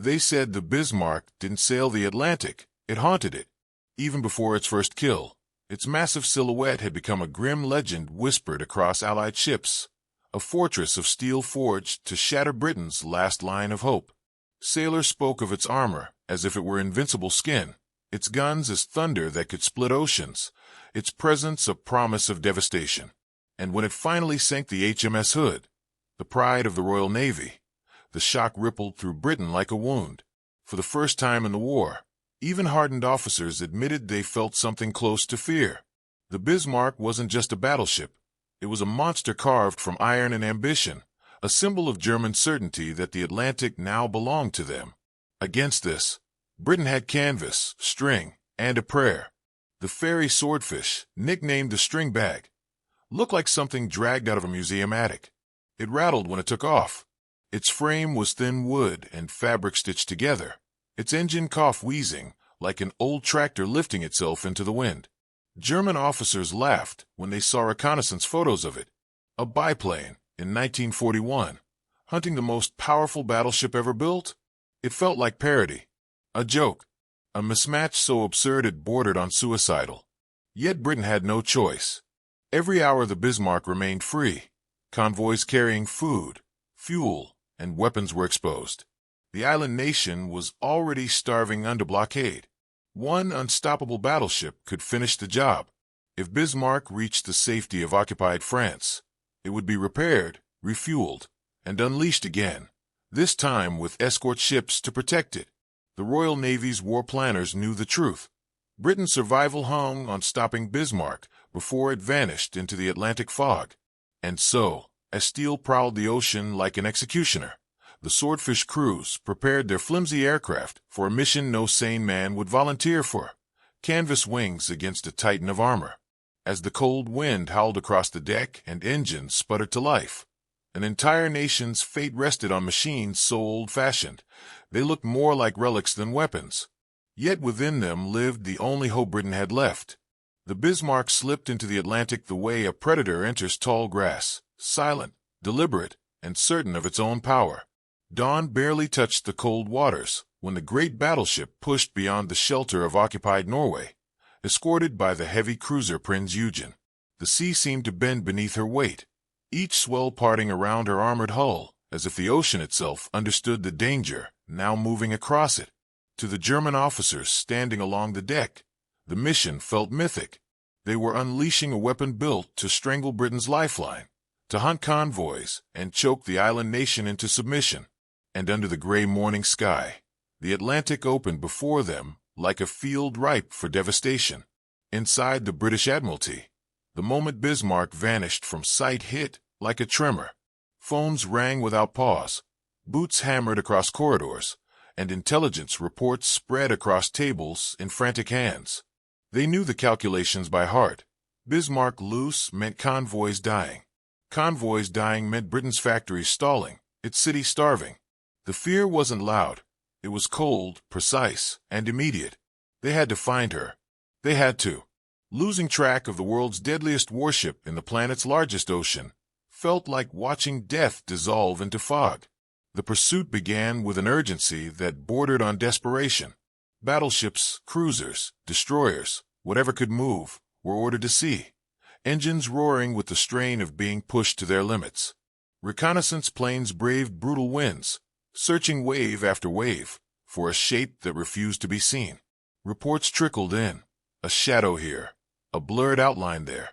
They said the Bismarck didn't sail the Atlantic, it haunted it. Even before its first kill, its massive silhouette had become a grim legend whispered across Allied ships, a fortress of steel forged to shatter Britain's last line of hope. Sailors spoke of its armor as if it were invincible skin, its guns as thunder that could split oceans, its presence a promise of devastation. And when it finally sank the HMS Hood, the pride of the Royal Navy, the shock rippled through Britain like a wound. For the first time in the war, even hardened officers admitted they felt something close to fear. The Bismarck wasn't just a battleship. It was a monster carved from iron and ambition, a symbol of German certainty that the Atlantic now belonged to them. Against this, Britain had canvas, string, and a prayer. The Fairey Swordfish, nicknamed the Stringbag, looked like something dragged out of a museum attic. It rattled when it took off. Its frame was thin wood and fabric stitched together, its engine coughed wheezing, like an old tractor lifting itself into the wind. German officers laughed when they saw reconnaissance photos of it. A biplane, in 1941, hunting the most powerful battleship ever built? It felt like parody. A joke. A mismatch so absurd it bordered on suicidal. Yet Britain had no choice. Every hour the Bismarck remained free. Convoys carrying food, fuel, and weapons were exposed. The island nation was already starving under blockade. One unstoppable battleship could finish the job. If Bismarck reached the safety of occupied France, it would be repaired, refueled, and unleashed again, this time with escort ships to protect it. The Royal Navy's war planners knew the truth. Britain's survival hung on stopping Bismarck before it vanished into the Atlantic fog. And so, as steel prowled the ocean like an executioner, the Swordfish crews prepared their flimsy aircraft for a mission no sane man would volunteer for. Canvas wings against a titan of armor. As the cold wind howled across the deck and engines sputtered to life, an entire nation's fate rested on machines so old-fashioned, they looked more like relics than weapons. Yet within them lived the only hope Britain had left. The Bismarck slipped into the Atlantic the way a predator enters tall grass, silent, deliberate, and certain of its own power. Dawn barely touched the cold waters when the great battleship pushed beyond the shelter of occupied Norway, escorted by the heavy cruiser Prinz Eugen. The sea seemed to bend beneath her weight, each swell parting around her armored hull, as if the ocean itself understood the danger now moving across it. To the German officers standing along the deck, the mission felt mythic. They were unleashing a weapon built to strangle Britain's lifeline, to hunt convoys and choke the island nation into submission. And under the gray morning sky, the Atlantic opened before them like a field ripe for devastation. Inside the British Admiralty, the moment Bismarck vanished from sight hit like a tremor. Phones rang without pause, boots hammered across corridors, and intelligence reports spread across tables in frantic hands. They knew the calculations by heart. Bismarck loose meant convoys dying. Convoys dying meant Britain's factories stalling, its city starving. The fear wasn't loud. It was cold, precise, and immediate. They had to find her. They had to. Losing track of the world's deadliest warship in the planet's largest ocean felt like watching death dissolve into fog. The pursuit began with an urgency that bordered on desperation. Battleships, cruisers, destroyers, whatever could move, were ordered to sea, engines roaring with the strain of being pushed to their limits. Reconnaissance planes braved brutal winds, searching wave after wave for a shape that refused to be seen. Reports trickled in, a shadow here, a blurred outline there.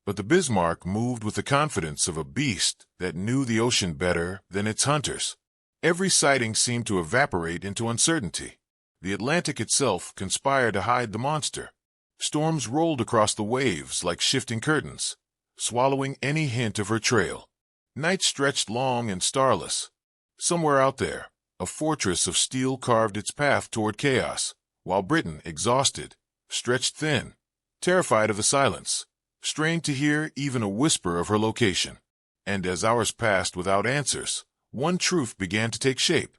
But the Bismarck moved with the confidence of a beast that knew the ocean better than its hunters. Every sighting seemed to evaporate into uncertainty. The Atlantic itself conspired to hide the monster. Storms rolled across the waves like shifting curtains, swallowing any hint of her trail. Night stretched long and starless. Somewhere out there, a fortress of steel carved its path toward chaos, while Britain, exhausted, stretched thin, terrified of the silence, strained to hear even a whisper of her location. And as hours passed without answers, one truth began to take shape.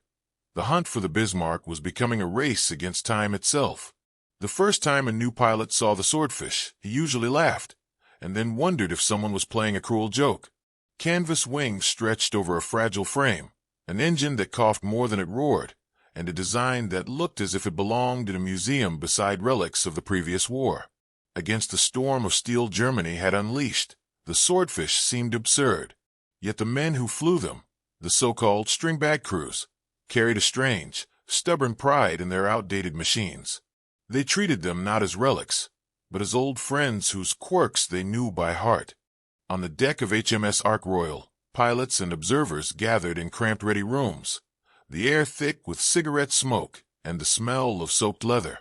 The hunt for the Bismarck was becoming a race against time itself. The first time a new pilot saw the Swordfish, he usually laughed, and then wondered if someone was playing a cruel joke. Canvas wings stretched over a fragile frame, an engine that coughed more than it roared, and a design that looked as if it belonged in a museum beside relics of the previous war. Against the storm of steel Germany had unleashed, the Swordfish seemed absurd. Yet the men who flew them, the so-called Stringbag crews, carried a strange, stubborn pride in their outdated machines. They treated them not as relics, but as old friends whose quirks they knew by heart. On the deck of HMS Royal, pilots and observers gathered in cramped ready rooms, the air thick with cigarette smoke and the smell of soaked leather.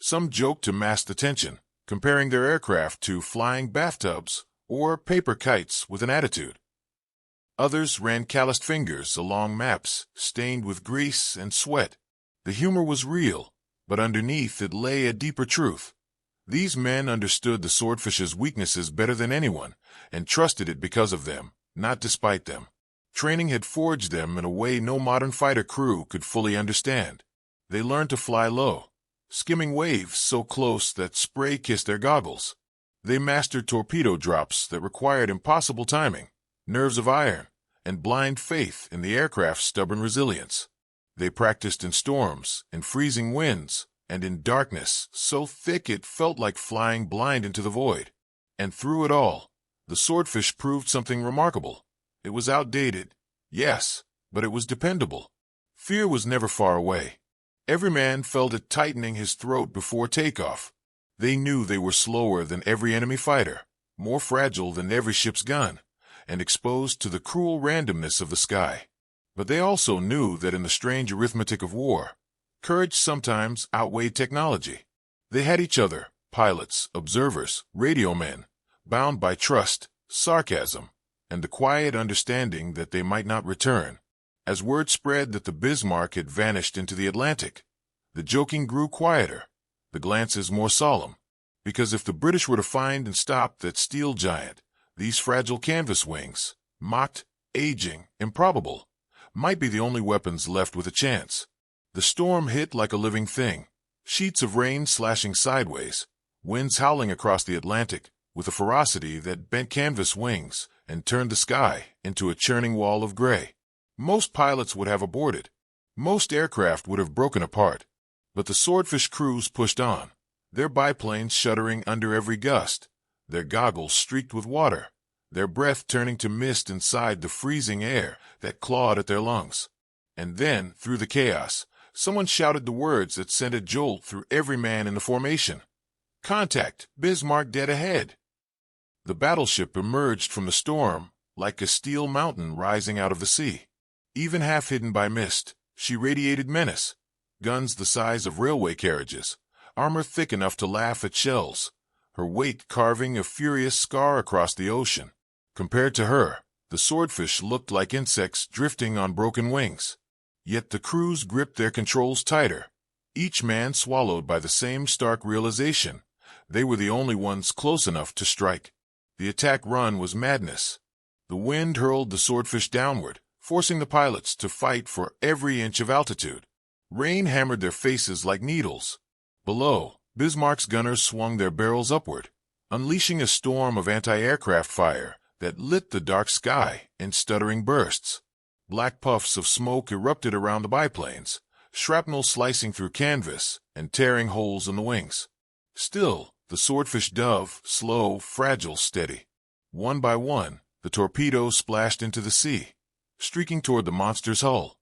Some joked to mask the tension, comparing their aircraft to flying bathtubs or paper kites with an attitude. Others ran calloused fingers along maps stained with grease and sweat. The humor was real, but underneath it lay a deeper truth. These men understood the Swordfish's weaknesses better than anyone and trusted it because of them, not despite them. Training had forged them in a way no modern fighter crew could fully understand. They learned to fly low, skimming waves so close that spray kissed their goggles. They mastered torpedo drops that required impossible timing, nerves of iron, and blind faith in the aircraft's stubborn resilience. They practiced in storms, in freezing winds, and in darkness so thick it felt like flying blind into the void. And through it all, the Swordfish proved something remarkable. It was outdated, yes, but it was dependable. Fear was never far away. Every man felt it tightening his throat before takeoff. They knew they were slower than every enemy fighter, more fragile than every ship's gun, and exposed to the cruel randomness of the sky. But they also knew that in the strange arithmetic of war, courage sometimes outweighed technology. They had each other, pilots, observers, radio men, bound by trust, sarcasm, and the quiet understanding that they might not return. As word spread that the Bismarck had vanished into the Atlantic, the joking grew quieter, the glances more solemn, because if the British were to find and stop that steel giant, these fragile canvas wings, mocked, aging, improbable, might be the only weapons left with a chance. The storm hit like a living thing, sheets of rain slashing sideways, winds howling across the Atlantic with a ferocity that bent canvas wings and turned the sky into a churning wall of gray. Most pilots would have aborted. Most aircraft would have broken apart. But the Swordfish crews pushed on, their biplanes shuddering under every gust, their goggles streaked with water, their breath turning to mist inside the freezing air that clawed at their lungs. And then, through the chaos, someone shouted the words that sent a jolt through every man in the formation. "Contact! Bismarck dead ahead!" The battleship emerged from the storm like a steel mountain rising out of the sea. Even half hidden by mist, she radiated menace. Guns the size of railway carriages, armor thick enough to laugh at shells, her weight carving a furious scar across the ocean. Compared to her, the Swordfish looked like insects drifting on broken wings. Yet the crews gripped their controls tighter, each man swallowed by the same stark realization. They were the only ones close enough to strike. The attack run was madness. The wind hurled the Swordfish downward, forcing the pilots to fight for every inch of altitude. Rain hammered their faces like needles. Below, Bismarck's gunners swung their barrels upward, unleashing a storm of anti-aircraft fire that lit the dark sky in stuttering bursts. Black puffs of smoke erupted around the biplanes, shrapnel slicing through canvas and tearing holes in the wings. Still, the Swordfish dove, slow, fragile, steady. One by one, the torpedoes splashed into the sea, streaking toward the monster's hull.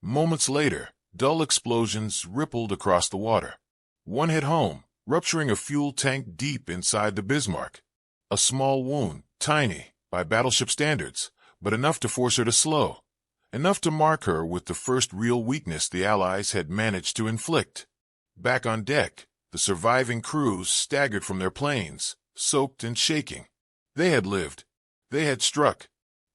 Moments later, dull explosions rippled across the water. One hit home, rupturing a fuel tank deep inside the Bismarck. A small wound, tiny, by battleship standards, but enough to force her to slow. Enough to mark her with the first real weakness the Allies had managed to inflict. Back on deck, the surviving crews staggered from their planes, soaked and shaking. They had lived. They had struck.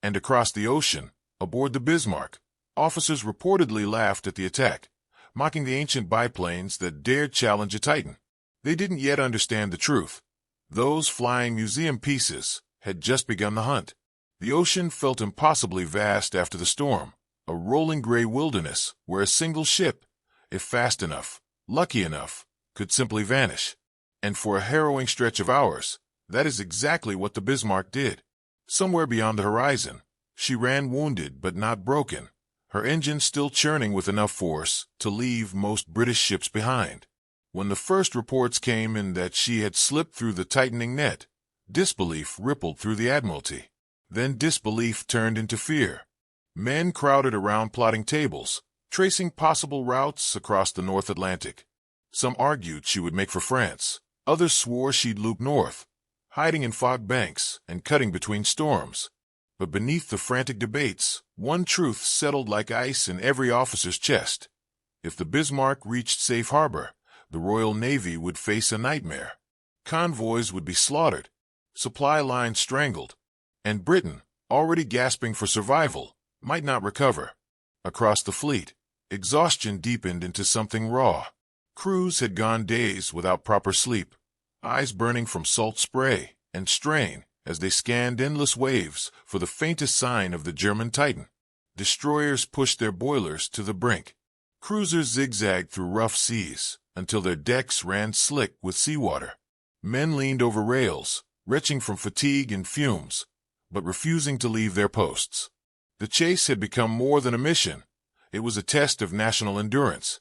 And across the ocean, aboard the Bismarck, officers reportedly laughed at the attack, mocking the ancient biplanes that dared challenge a Titan. They didn't yet understand the truth. Those flying museum pieces had just begun the hunt. The ocean felt impossibly vast after the storm, a rolling gray wilderness where a single ship, if fast enough, lucky enough, could simply vanish. And for a harrowing stretch of hours, that is exactly what the Bismarck did. Somewhere beyond the horizon, she ran wounded but not broken, her engine still churning with enough force to leave most British ships behind. When the first reports came in that she had slipped through the tightening net, disbelief rippled through the Admiralty. Then disbelief turned into fear. Men crowded around plotting tables, tracing possible routes across the North Atlantic. Some argued she would make for France. Others swore she'd loop north, hiding in fog banks and cutting between storms. But beneath the frantic debates, one truth settled like ice in every officer's chest. If the Bismarck reached safe harbor, the Royal Navy would face a nightmare. Convoys would be slaughtered, supply lines strangled, and Britain, already gasping for survival, might not recover. Across the fleet, exhaustion deepened into something raw. Crews had gone days without proper sleep, eyes burning from salt spray and strain as they scanned endless waves for the faintest sign of the German Titan. Destroyers pushed their boilers to the brink. Cruisers zigzagged through rough seas until their decks ran slick with seawater. Men leaned over rails, retching from fatigue and fumes, but refusing to leave their posts. The chase had become more than a mission. It was a test of national endurance.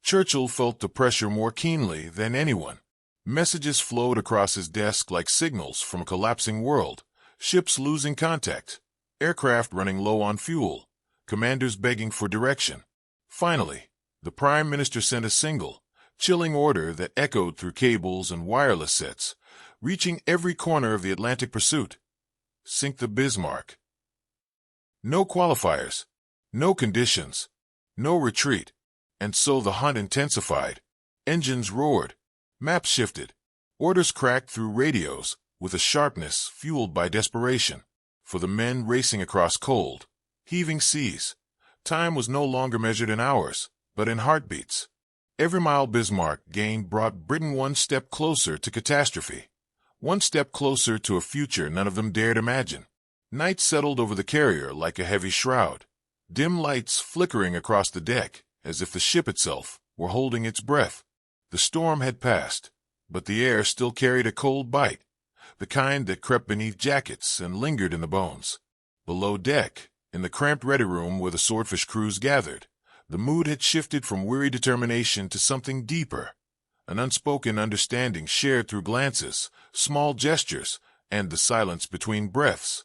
Churchill felt the pressure more keenly than anyone. Messages flowed across his desk like signals from a collapsing world, ships losing contact, aircraft running low on fuel, commanders begging for direction. Finally, the Prime Minister sent a single, chilling order that echoed through cables and wireless sets, reaching every corner of the Atlantic pursuit. Sink the Bismarck. No qualifiers, no conditions, no retreat. And so the hunt intensified. Engines roared, maps shifted, orders cracked through radios with a sharpness fueled by desperation. For the men racing across cold, heaving seas, time was no longer measured in hours, but in heartbeats. Every mile Bismarck gained brought Britain one step closer to catastrophe, one step closer to a future none of them dared imagine. Night settled over the carrier like a heavy shroud, dim lights flickering across the deck, as if the ship itself were holding its breath. The storm had passed, but the air still carried a cold bite, the kind that crept beneath jackets and lingered in the bones. Below deck, in the cramped ready room where the Swordfish crews gathered, the mood had shifted from weary determination to something deeper, an unspoken understanding shared through glances, small gestures, and the silence between breaths.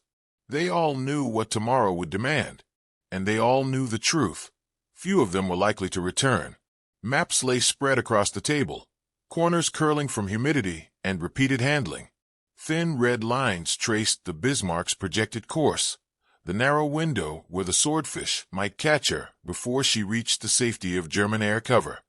They all knew what tomorrow would demand, and they all knew the truth. Few of them were likely to return. Maps lay spread across the table, corners curling from humidity and repeated handling. Thin red lines traced the Bismarck's projected course, the narrow window where the Swordfish might catch her before she reached the safety of German air cover.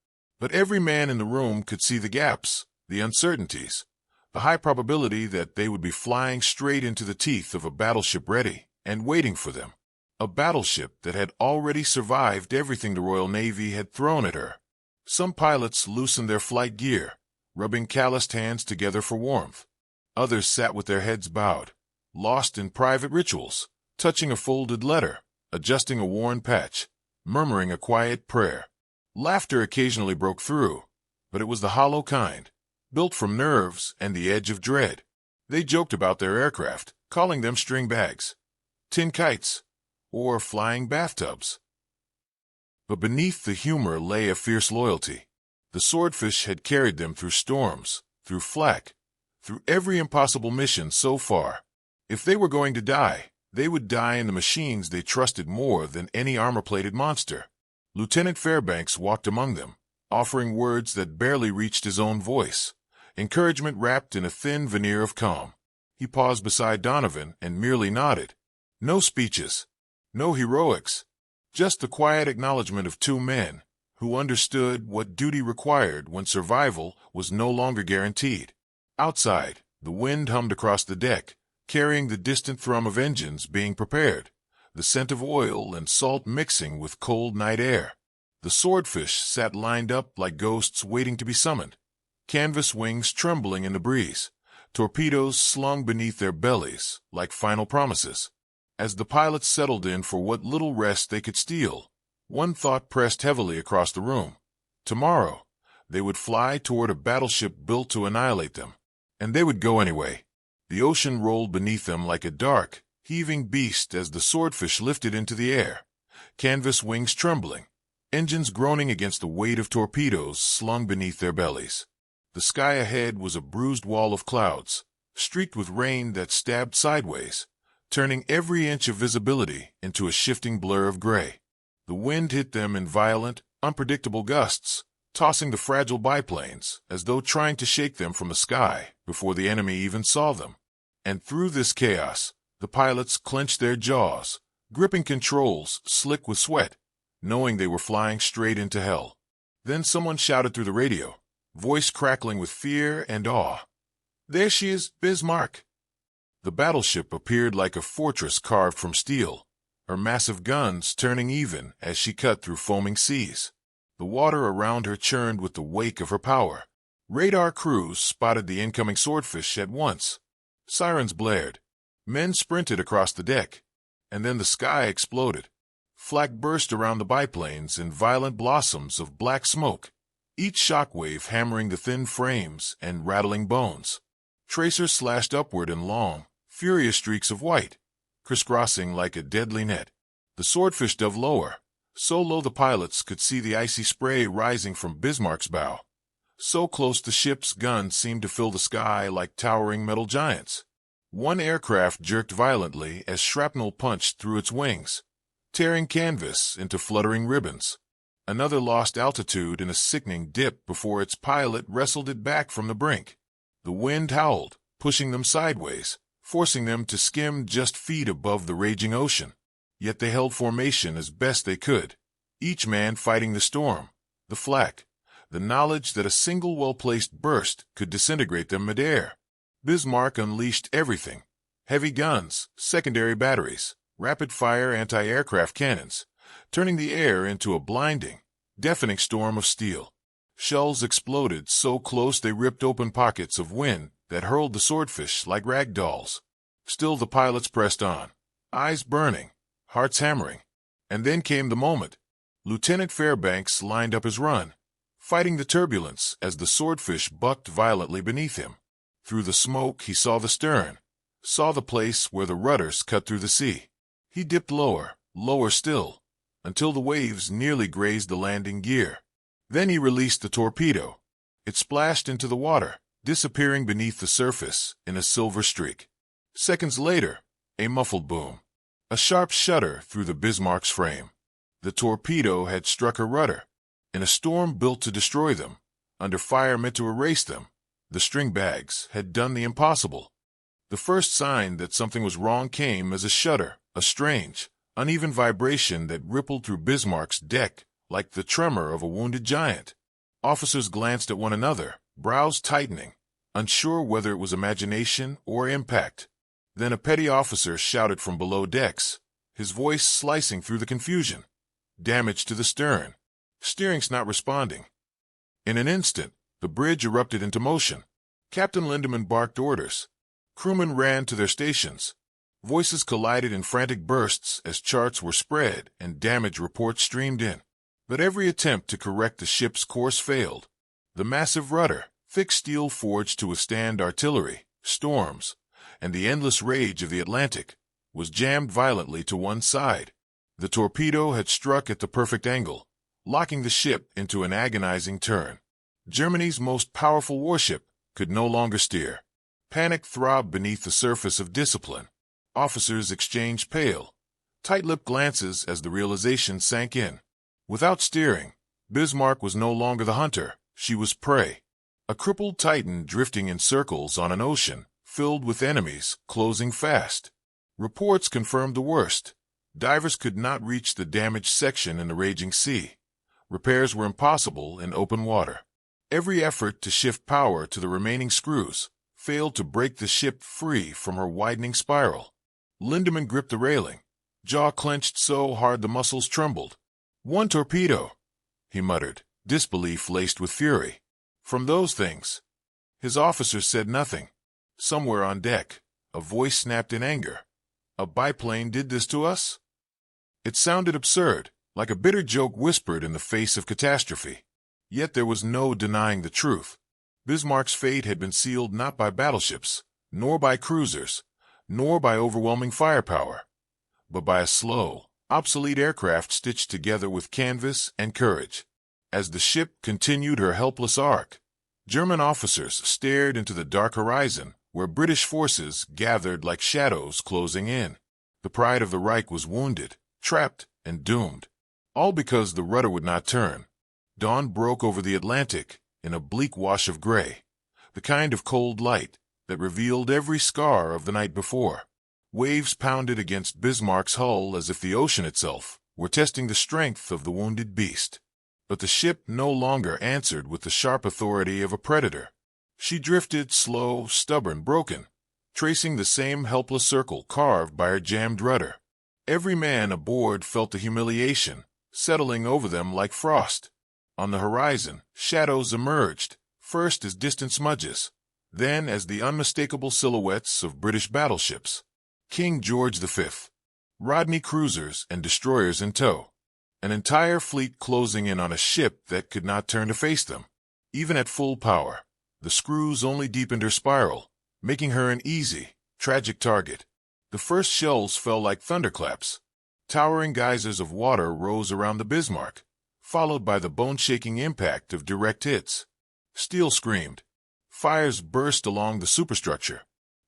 But every man in the room could see the gaps, the uncertainties, the high probability that they would be flying straight into the teeth of a battleship ready and waiting for them. A battleship that had already survived everything the Royal Navy had thrown at her. Some pilots loosened their flight gear, rubbing calloused hands together for warmth. Others sat with their heads bowed, lost in private rituals, touching a folded letter, adjusting a worn patch, murmuring a quiet prayer. Laughter occasionally broke through, but it was the hollow kind, built from nerves and the edge of dread. They joked about their aircraft, calling them stringbags, tin kites, or flying bathtubs. But beneath the humor lay a fierce loyalty. The Swordfish had carried them through storms, through flak, through every impossible mission so far. If they were going to die, they would die in the machines they trusted more than any armor-plated monster. Lieutenant Fairbanks walked among them, offering words that barely reached his own voice, encouragement wrapped in a thin veneer of calm. He paused beside Donovan and merely nodded. No speeches. No heroics, just the quiet acknowledgement of two men who understood what duty required when survival was no longer guaranteed. Outside, the wind hummed across the deck, carrying the distant thrum of engines being prepared, the scent of oil and salt mixing with cold night air. The Swordfish sat lined up like ghosts waiting to be summoned, canvas wings trembling in the breeze, torpedoes slung beneath their bellies like final promises. As the pilots settled in for what little rest they could steal, one thought pressed heavily across the room. Tomorrow, they would fly toward a battleship built to annihilate them, and they would go anyway. The ocean rolled beneath them like a dark, heaving beast as the Swordfish lifted into the air, canvas wings trembling, engines groaning against the weight of torpedoes slung beneath their bellies. The sky ahead was a bruised wall of clouds, streaked with rain that stabbed sideways, turning every inch of visibility into a shifting blur of gray. The wind hit them in violent, unpredictable gusts, tossing the fragile biplanes as though trying to shake them from the sky before the enemy even saw them. And through this chaos, the pilots clenched their jaws, gripping controls slick with sweat, knowing they were flying straight into hell. Then someone shouted through the radio, voice crackling with fear and awe. "There she is, Bismarck!" The battleship appeared like a fortress carved from steel, her massive guns turning even as she cut through foaming seas. The water around her churned with the wake of her power. Radar crews spotted the incoming Swordfish at once. Sirens blared. Men sprinted across the deck. And then the sky exploded. Flak burst around the biplanes in violent blossoms of black smoke, each shockwave hammering the thin frames and rattling bones. Tracers slashed upward in long, furious streaks of white, crisscrossing like a deadly net. The Swordfish dove lower, so low the pilots could see the icy spray rising from Bismarck's bow. So close the ship's guns seemed to fill the sky like towering metal giants. One aircraft jerked violently as shrapnel punched through its wings, tearing canvas into fluttering ribbons. Another lost altitude in a sickening dip before its pilot wrestled it back from the brink. The wind howled, pushing them sideways, forcing them to skim just feet above the raging ocean. Yet they held formation as best they could, each man fighting the storm, the flak, the knowledge that a single well-placed burst could disintegrate them midair. Bismarck unleashed everything: heavy guns, secondary batteries, rapid-fire anti-aircraft cannons, turning the air into a blinding, deafening storm of steel. Shells exploded so close they ripped open pockets of wind that hurled the Swordfish like rag dolls. Still the pilots pressed on, eyes burning, hearts hammering. And then came the moment. Lieutenant Fairbanks lined up his run, fighting the turbulence as the Swordfish bucked violently beneath him. Through the smoke he saw the stern, saw the place where the rudders cut through the sea. He dipped lower, lower still, until the waves nearly grazed the landing gear. Then he released the torpedo. It splashed into the water, disappearing beneath the surface in a silver streak. Seconds later, a muffled boom. A sharp shudder through the Bismarck's frame. The torpedo had struck her rudder. In a storm built to destroy them, under fire meant to erase them, the Stringbags had done the impossible. The first sign that something was wrong came as a shudder, a strange, uneven vibration that rippled through Bismarck's deck like the tremor of a wounded giant. Officers glanced at one another, brows tightening, unsure whether it was imagination or impact. Then a petty officer shouted from below decks, his voice slicing through the confusion. Damage to the stern. Steering's not responding. In an instant, the bridge erupted into motion. Captain Lindemann barked orders. Crewmen ran to their stations. Voices collided in frantic bursts as charts were spread and damage reports streamed in. But every attempt to correct the ship's course failed. The massive rudder, thick steel forged to withstand artillery, storms, and the endless rage of the Atlantic, was jammed violently to one side. The torpedo had struck at the perfect angle, locking the ship into an agonizing turn. Germany's most powerful warship could no longer steer. Panic throbbed beneath the surface of discipline. Officers exchanged pale, tight-lipped glances as the realization sank in. Without steering, Bismarck was no longer the hunter, she was prey. A crippled titan drifting in circles on an ocean filled with enemies closing fast. Reports confirmed the worst. Divers could not reach the damaged section in the raging sea. Repairs were impossible in open water. Every effort to shift power to the remaining screws failed to break the ship free from her widening spiral. Lindemann gripped the railing, jaw clenched so hard the muscles trembled. "One torpedo," he muttered, disbelief laced with fury. "From those things." His officers said nothing. Somewhere on deck, a voice snapped in anger. "A biplane did this to us?" It sounded absurd, like a bitter joke whispered in the face of catastrophe. Yet there was no denying the truth. Bismarck's fate had been sealed not by battleships, nor by cruisers, nor by overwhelming firepower, but by a slow, obsolete aircraft stitched together with canvas and courage. As the ship continued her helpless arc, German officers stared into the dark horizon where British forces gathered like shadows closing in. The pride of the Reich was wounded, trapped, and doomed. All because the rudder would not turn. Dawn broke over the Atlantic in a bleak wash of gray, the kind of cold light that revealed every scar of the night before. Waves pounded against Bismarck's hull as if the ocean itself were testing the strength of the wounded beast. But the ship no longer answered with the sharp authority of a predator. She drifted slow, stubborn, broken, tracing the same helpless circle carved by her jammed rudder. Every man aboard felt the humiliation settling over them like frost. On the horizon, shadows emerged, first as distant smudges, then as the unmistakable silhouettes of British battleships. King George V, Rodney cruisers and destroyers in tow. An entire fleet closing in on a ship that could not turn to face them. Even at full power, the screws only deepened her spiral, making her an easy, tragic target. The first shells fell like thunderclaps. Towering geysers of water rose around the Bismarck, followed by the bone-shaking impact of direct hits. Steel screamed. Fires burst along the superstructure.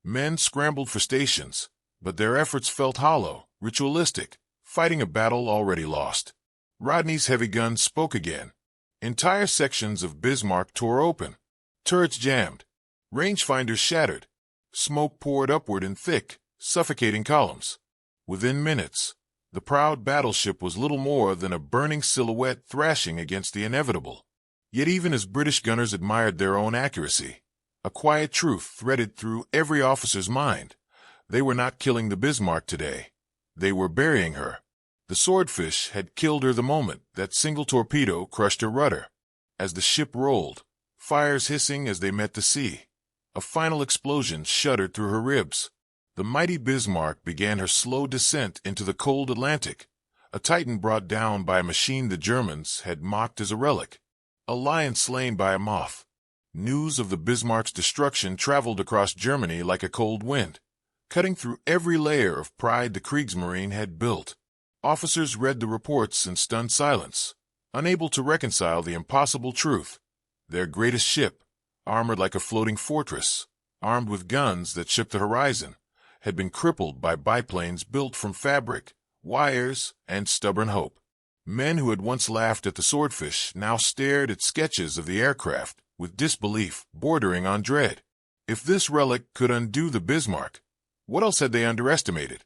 Men scrambled for stations, but their efforts felt hollow, ritualistic, fighting a battle already lost. Rodney's heavy guns spoke again. Entire sections of Bismarck tore open. Turrets jammed. Rangefinders shattered. Smoke poured upward in thick, suffocating columns. Within minutes, the proud battleship was little more than a burning silhouette thrashing against the inevitable. Yet even as British gunners admired their own accuracy, a quiet truth threaded through every officer's mind. They were not killing the Bismarck today. They were burying her. The Swordfish had killed her the moment that single torpedo crushed her rudder. As the ship rolled, fires hissing as they met the sea, a final explosion shuddered through her ribs. The mighty Bismarck began her slow descent into the cold Atlantic, a titan brought down by a machine the Germans had mocked as a relic, a lion slain by a moth. News of the Bismarck's destruction traveled across Germany like a cold wind, cutting through every layer of pride the Kriegsmarine had built. Officers read the reports in stunned silence, unable to reconcile the impossible truth. Their greatest ship, armored like a floating fortress, armed with guns that shook the horizon, had been crippled by biplanes built from fabric, wires, and stubborn hope. Men who had once laughed at the Swordfish now stared at sketches of the aircraft with disbelief bordering on dread. If this relic could undo the Bismarck, what else had they underestimated?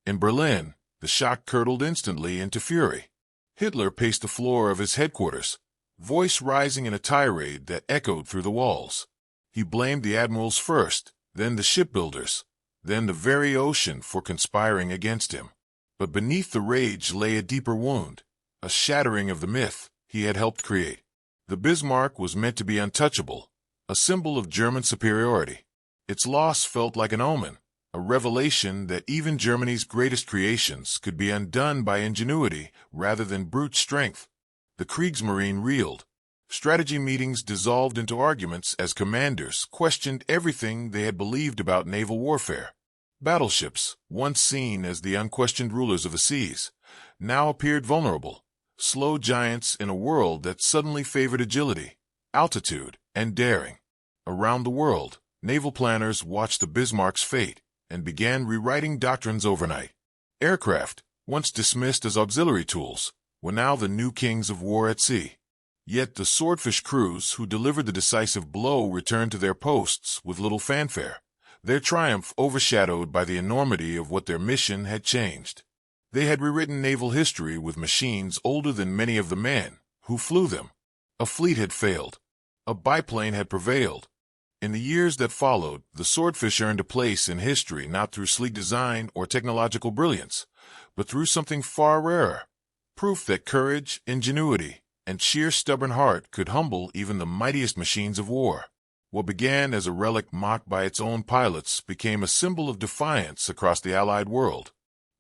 In Berlin, the shock curdled instantly into fury. Hitler paced the floor of his headquarters, voice rising in a tirade that echoed through the walls. He blamed the admirals first, then the shipbuilders, then the very ocean for conspiring against him. But beneath the rage lay a deeper wound, a shattering of the myth he had helped create. The Bismarck was meant to be untouchable, a symbol of German superiority. Its loss felt like an omen, a revelation that even Germany's greatest creations could be undone by ingenuity rather than brute strength. The Kriegsmarine reeled. Strategy meetings dissolved into arguments as commanders questioned everything they had believed about naval warfare. Battleships, once seen as the unquestioned rulers of the seas, now appeared vulnerable, slow giants in a world that suddenly favored agility, altitude, and daring. Around the world, naval planners watched the Bismarck's fate and began rewriting doctrines overnight. Aircraft, once dismissed as auxiliary tools, were now the new kings of war at sea. Yet the Swordfish crews who delivered the decisive blow returned to their posts with little fanfare, their triumph overshadowed by the enormity of what their mission had changed. They had rewritten naval history with machines older than many of the men who flew them. A fleet had failed. A biplane had prevailed. In the years that followed, the Swordfish earned a place in history not through sleek design or technological brilliance, but through something far rarer, proof that courage, ingenuity, and sheer stubborn heart could humble even the mightiest machines of war. What began as a relic mocked by its own pilots became a symbol of defiance across the Allied world.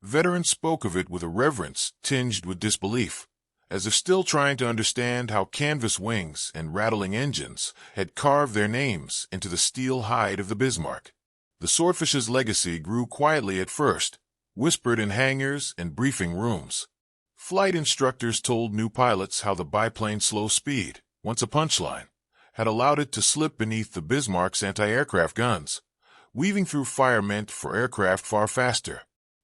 Veterans spoke of it with a reverence tinged with disbelief, as if still trying to understand how canvas wings and rattling engines had carved their names into the steel hide of the Bismarck. The Swordfish's legacy grew quietly at first, whispered in hangars and briefing rooms. Flight instructors told new pilots how the biplane's slow speed, once a punchline, had allowed it to slip beneath the Bismarck's anti-aircraft guns, weaving through fire meant for aircraft far faster.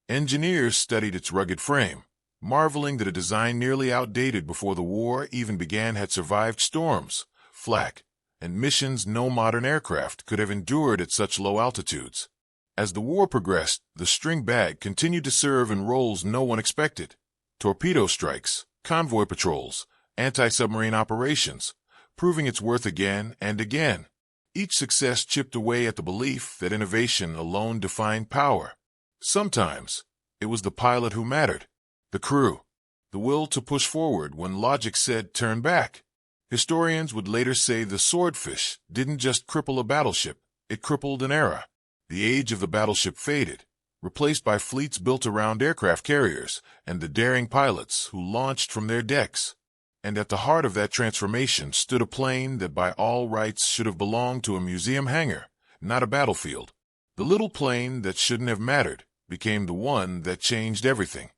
Engineers studied its rugged frame, marveling that a design nearly outdated before the war even began had survived storms, flak, and missions no modern aircraft could have endured at such low altitudes. As the war progressed, the Stringbag continued to serve in roles no one expected: torpedo strikes, convoy patrols, anti-submarine operations, proving its worth again and again. Each success chipped away at the belief that innovation alone defined power. Sometimes, it was the pilot who mattered, the crew, the will to push forward when logic said turn back. Historians would later say the Swordfish didn't just cripple a battleship, it crippled an era. The age of the battleship faded, replaced by fleets built around aircraft carriers and the daring pilots who launched from their decks. And at the heart of that transformation stood a plane that by all rights should have belonged to a museum hangar, not a battlefield. The little plane that shouldn't have mattered became the one that changed everything.